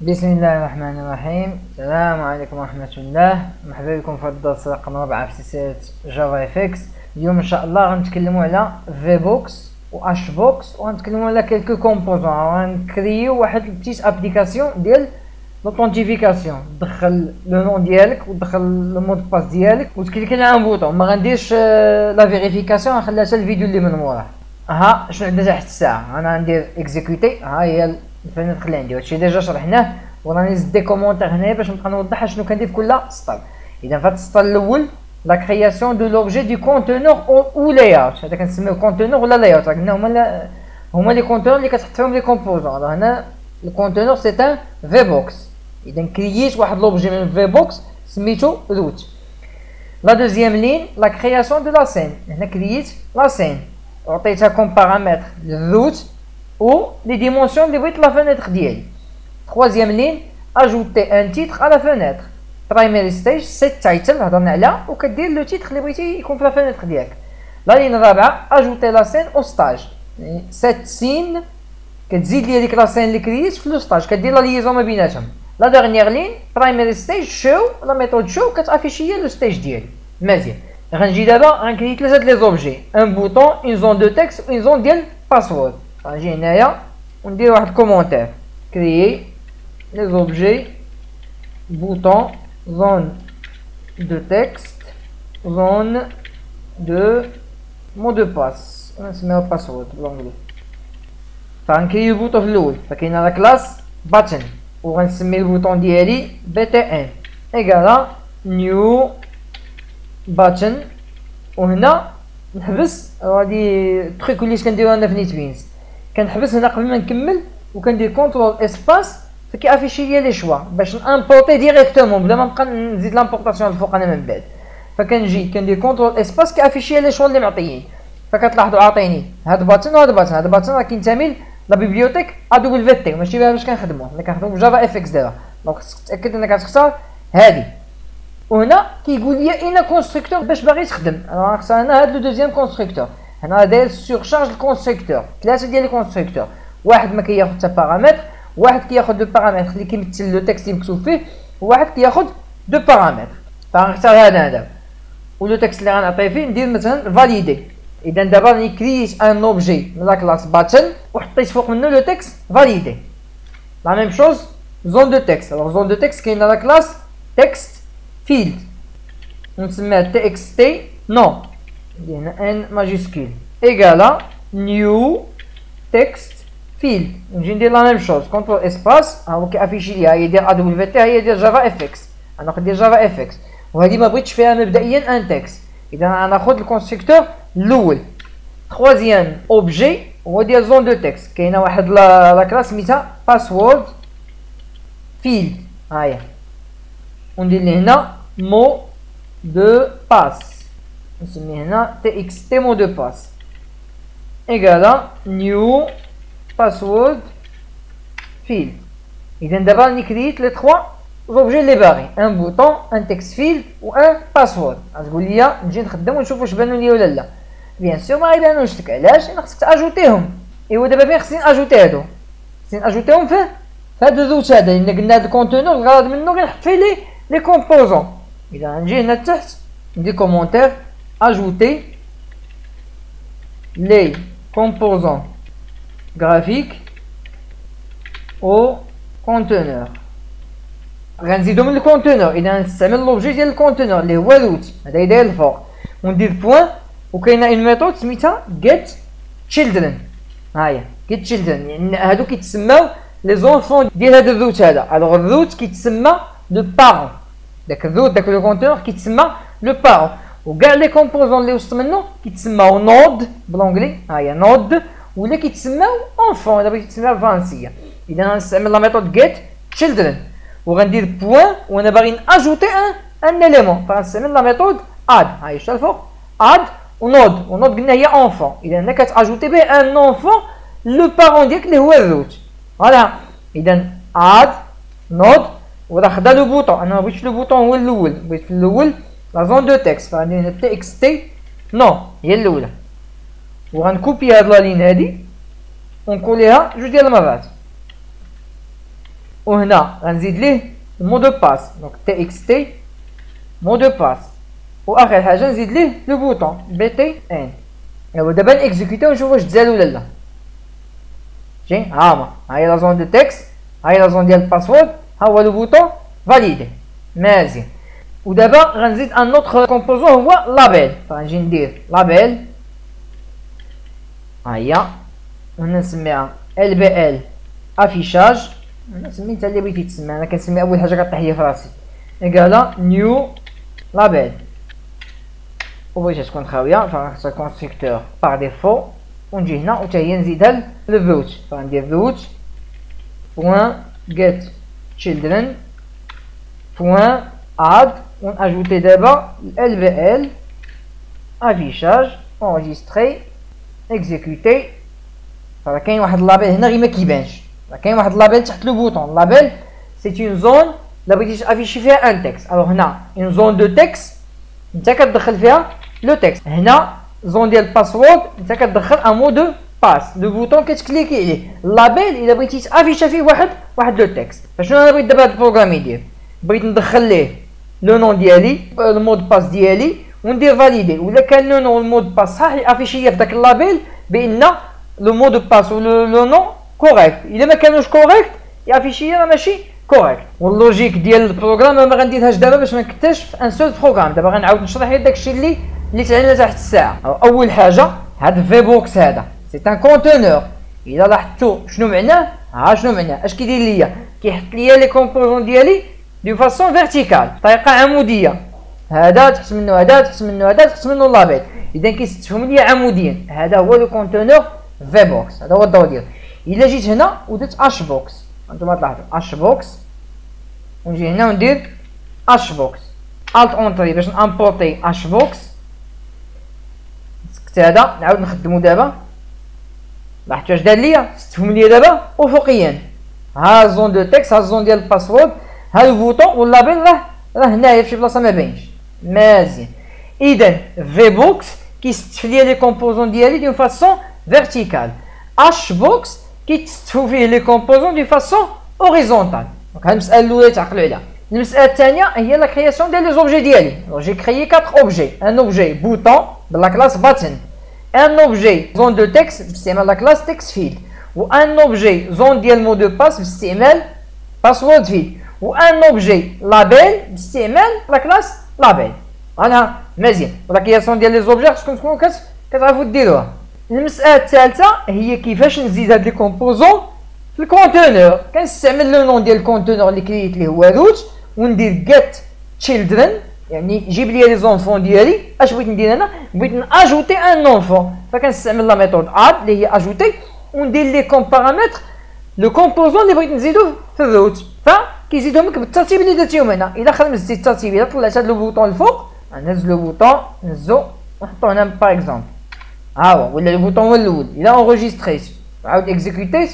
بسم الله الرحمن الرحيم. السلام عليكم ورحمة الله. مرحبا بكم في الدرس رقم 4 في سلسلة جافا اف اكس. اليوم ان شاء الله غنتكلموا على في بوكس و اش بوكس، وغنتكلموا على كيلكو كومبوزون. غنكريو واحد البتيت ابليكاسيون ديال لوطونتيفيكاسيون، تدخل لو نون ديالك وتدخل لو مود باس ديالك وتكليكي على ان بوطون. ما غنديرش لا فيريفيكاسيون، غنخليها حتى الفيديو اللي من وراه. ها شنو عندنا تحت الساعه؟ انا غندير اكزيكوتي. ها هي الفنادق اللي عندي، هادشي ديجا شرحناه وراني زدت دي كومونتير هنايا باش نبقى نوضحها شنو كندير في كل سطر. اذا فهاد السطر الاول لا كرياسيون دو لوبجي دو كونتونور او لاياوت، هذا كنسميوه كونتونور ولا لاياوت. قلنا هما لي كونتونور اللي كتحط فيهم لي كومبوزون. هنا الكونتونور سي ان في بوكس. اذا كرييت واحد لوبجي من في بوكس سميتو روت. لا دوزيام لين لا كرياسيون دو لا سين، هنا كرييت لا سين وعطيتها كوم بارامتر الروت و لي ديمونسيون اللي بغيت لا فينيتر ديالي. Troisième ligne, ajouter un titre à la fenêtre. Primary stage, set title, هضرنا عليها، وكدير لو تيتر اللي بغيتي يكون في لا فينيتر ديالك. لا لين الرابعة، ajouter la scène au stage. يعني set scene كتزيد لي هذيك لا سين اللي كريت في لو ستاج، كدير لا ليزون ما بيناتهم. لا ديرنيير لين، برايمري ستيج شو، لا ميثود شو كتافيشي لي لو ستيج ديالي. مزيان. غنجي دابا غنكري ثلاثة لي زوبجي، ان بوطون، اون زون دو تكست، اون زون ديال باسورد. غنجي هنايا وندير واحد كومونتير، كريي les objets, bouton, zone de texte, zone de mot de passe. On se met au password بالانجلي. فغنكريو البوطون في الاول، فكاينه لا كلاس باتن وغنسمي البوطون ديالي بي تي ان ايكالا نيو باتن. وهنا نحبس هادي التريك اللي كنديرو انا في نيت بينز، كنحبس هنا قبل ما نكمل وكندير كونترول اسباس فكيافيشي لي لي شوا باش نامبورتي ديريكتومون بلا ما نبقى نزيد لامبورطاسيون الفوق انا من بعد. فكنجي كندير كونترول اسباس كيافيشي لي شوا اللي معطيين. فكتلاحظوا عاطيني هاد باتن وهاد باتن. هاد باتن راه كينتمي لا بيبليوتيك ادوبل تي، ماشي بها باش كنخدمو، حنا كنخدمو بجافا اف اكس دابا. دونك خصك تاكد انك غتختار هادي. وهنا كيقول لي اين كونستركتور باش باغي تخدم. انا غنختار هنا هاد لو دوزيام كونستركتور. هنا داير سور شارج الكونستركتور، ثلاثه ديال الكونستركتور، واحد ما كياخذ حتى بارامتر، واحد كياخذ دو بارامتر اللي كيمثل لو تكست اللي مكتوب فيه، وواحد كياخذ دو بارامتر. فغنختار هذا ولو تكست اللي غنعطيه فيه ندير مثلا فاليدي. اذا دابا راني كرييت ان اوبجي من لا كلاس باتن وحطيت فوق منه لو تكست فاليدي. لا ميم شوز زون دو تكست. الوغ زون دو تكست كاينه لا كلاس تكست فيلد ونسميها تي اكس تي نو، هنا ان ماجيسكول ايكالا نيو تكست فيلد. نجي ندير لا ميم شوز كونترول اسباس، ها هو كيافيشي ليها هي ديال ادبليو تي، هي ديال جافا اف اكس. انا ندير جافا اف اكس وهذه ما بغيتش فيها مبدئيا ان تكست. اذا انا ناخذ الكونستركتور الاول. تخوازيام اوبجي هو ديال زون دو تكست، كاينه واحد لا كلاس سميتها باسورد فيلد، ها هي. وندير لي هنا مو دو باس، نسميه هنا تي اكس تي مو دو باس ايكالا نيو باسورد فيلد. اذا دابا راني كريت لي 3 زوبجي اللي باغي، ان بوطون، ان تكست فيلد و ان باسورد. غتقول لي نجي نخدم ونشوف واش بانوا لي ولا لا. بيان سور ما غيبانوش لك، علاش؟ لان خصك تاجوتيهم. ايوا دابا فين خصني اجوتي هادو؟ خصني اجوتيهم في هاد الروت هذا، لان قلنا هاد الكونتونور الغرض منه غير نحط فيه لي كومبوزون. اذا نجي هنا تحت ندير كومونتير اجوتي لي كومبوزون graphique au conteneur. غنزيدو من الكونتونور. اذا نستعمل لوبجي ديال الكونتونور اللي هو روت، هذا يداير الفوق، وندير بوين وكاينه اون ميثود سميتها get children. ها هي get children، يعني هادو كيتسماو لي زونفون ديال هذا الروت هذا. الوغ الروت كيتسمى لو بارون، داك الروت داك لو كونتونور كيتسمى لو بارون، وكاع لي كومبوزون اللي وسط منه كيتسماو نود بالانجلي. ها هي نود، ولا كيتسماو اونفون دابا كيتسماو فرنسيه. اذا غنستعمل لا ميثود get children وغندير بوين وانا باغي ناجوتي ان اليمون، فغنستعمل لا ميثود اد. ها هي شتا الفوق اد ونود. ونود قلنا هي اونفون، اذا هنا كتاجوتي به ان اونفون لو بارون ديالك اللي هو الروت. فوالا اذا اد نود وراه خدا لو بوطون. انا ما بغيتش لو بوطون هو الاول، بغيت في الاول لا زون دو تكست، فغندير هنا تي اكس تي نو هي الاولى. وغنكوبي هاد لا لين هادي ونكوليها جوج ديال المرات وهنا غنزيد ليه المو دو باس دونك تي اكس تي مو دو باس، واخر حاجه نزيد ليه لو بوطون بي تي ان. ايوا دابا نيكزيكوتيو ونشوف واش تزال ولا لا. جي ها هي لا زون دو تكست، هاي لا زون ديال الباسورد، ها هو لو بوطون فاليدي مزيان. ودابا غنزيد ان اوتر كومبوزون هو لابيل، فغنجي ندير لابيل ها هي وهنا نسميها ال بي ال افيشاج، انا سميتها اللي بغيتي تسمي، انا كنسمي اول حاجه كطيح لي في راسي ايكالا نيو لابيل، وبغيتها تكون خاويه فغنختار كونستركتور باغ ديفو، ونجي هنا وتا هي نزيدها للروت، فغندير روت بوان get children بوان add وناجوتي دابا ال بي ال افيشاج انجستري اكزيكوتي. راه كاين واحد اللابيل هنا غير ما كيبانش، راه كاين واحد اللابيل تحت لو بوطون. لابيل سي اون زون لا بغيتي تافيشي فيها ان تكست، الوغ هنا اون زون دو تكست انت كتدخل فيها لو تكست، هنا زون ديال الباسورد انت كتدخل ان مو دو باس، لو بوطون كتكليكي عليه. اللابيل الا بغيتي تافيشا فيه واحد لو تكست، فشنو انا بغيت دابا هاد البروغرام يدير؟ بغيت ندخل ليه لو نون ديالي المود باس ديالي وندير فاليدي، ولا كان لو نون المود باس صح يافيشي ليا في داك اللابيل بان لو مود باس و لو نون كوريكت، الا ما كانوش كوريكت يافيشي راه ماشي كوريكت. واللوجيك ديال البروغرام ما غنديرهاش دابا باش ما نكترش في ان سول بروغرام، دابا غنعاود نشرح لك داكشي اللي تعلمنا تحت الساعه. اول حاجه هاد في بوكس هذا سي ان كونتونور، الا لاحظتوا شنو معناه، ها شنو معناه، اش كيدير ليا؟ كيحط ليا لي كومبوزون ديالي دو فاسون فيرتيكال بطريقه عموديه، هذا تحت منه هذا تحت منه هذا تحت منه لابيل، اذا كيستفهم ليا عموديا. هذا هو لو كونتونور في بوكس، هذا هو الدور ديالو. الا جيت هنا ودرت اش بوكس، انتم تلاحظوا اش بوكس، ونجي هنا وندير اش بوكس الت اونتري باش نامبورتي اش بوكس. سكت هذا نعاود نخدمو دابا، لاحظتوا اش دار ليا؟ استفهم ليا دابا افقيا، ها زون دو تكست، ها زون ديال الباسورد، ها البوطون واللابيل راه هنايا في شي بلاصه ما باينش مزيان. اذا في بوكس كيستف ليا لي كومبوزون ديالي دون فاسون فيرتيكال، اش بوكس كيتستفوا فيه لي كومبوزون دون فاسون اوريزونتال. دونك هاد المساله الاولى تعقلوا عليها. المساله الثانيه هي لا كرياسيون ديال لي زوبجي ديالي. دونك جي كريي 4 اوبجي، ان اوبجي بوطون بلا كلاس باتن، ان اوبجي زون دو تكست باستعمال لا كلاس تكست فيلد، وان اوبجي زون ديال مو دو باس باستعمال باسورد فيلد، وان اوبجي لابيل باستعمال لا كلاس لابيل. انا مزيان، ولا كرياسيون ديال لي زوبجي خصكم تكونوا كتعرفوا ديروها. المساله الثالثه هي كيفاش نزيد هاد لي كومبوزون في الكونتونور. كنستعمل لو نون ديال الكونتونور اللي كريت ليه هو روت، وندير get children يعني جيب لي لي زونفون ديالي. اش بغيت ندير انا؟ بغيت ناجوتي ان اونفون، فكنستعمل لا ميثود اد اللي هي اجوتي، وندير لي كوم بارامتر لو كومبوزون اللي بغيت نزيدو في الروت، فكيزيدهم لك بالترتيب اللي درتيهم هنا. الا خدمت الترتيب، الا طلعت هاد لو بوطون الفوق نهز لو بوطون نهزو ونحطو هنا باغ اكزومبل، ها هو ولا لو بوطون هو الاول. الا اونجستريت عاود اكزيكوتيت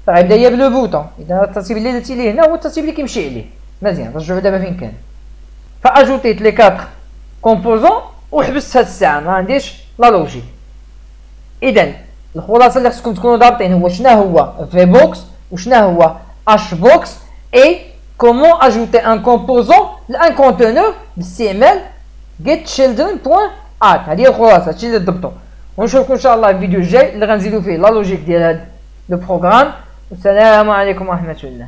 فغيبدا هي بلو بوطون، اذا الترتيب اللي درتي ليه هنا هو الترتيب اللي كيمشي عليه. مزيان، رجعوا دابا فين كان. فاجوتيت لي 4 كومبوزون وحبست هاد الساعه ما عنديش لا لوجيك. اذا الخلاصه اللي خصكم تكونوا ضابطين هو شنو هو في بوكس وشنو هو اش بوكس، اي كومون اجوتي ان كومبوزون لان كونتونور باستعمال get children.add. هذه هي الخلاصه، هادشي اللي ضبطوا. ونشوفكم ان شاء الله في الفيديو الجاي اللي غنزيدو فيه لا لوجيك ديال هاد لو بروغرام. والسلام عليكم ورحمه الله.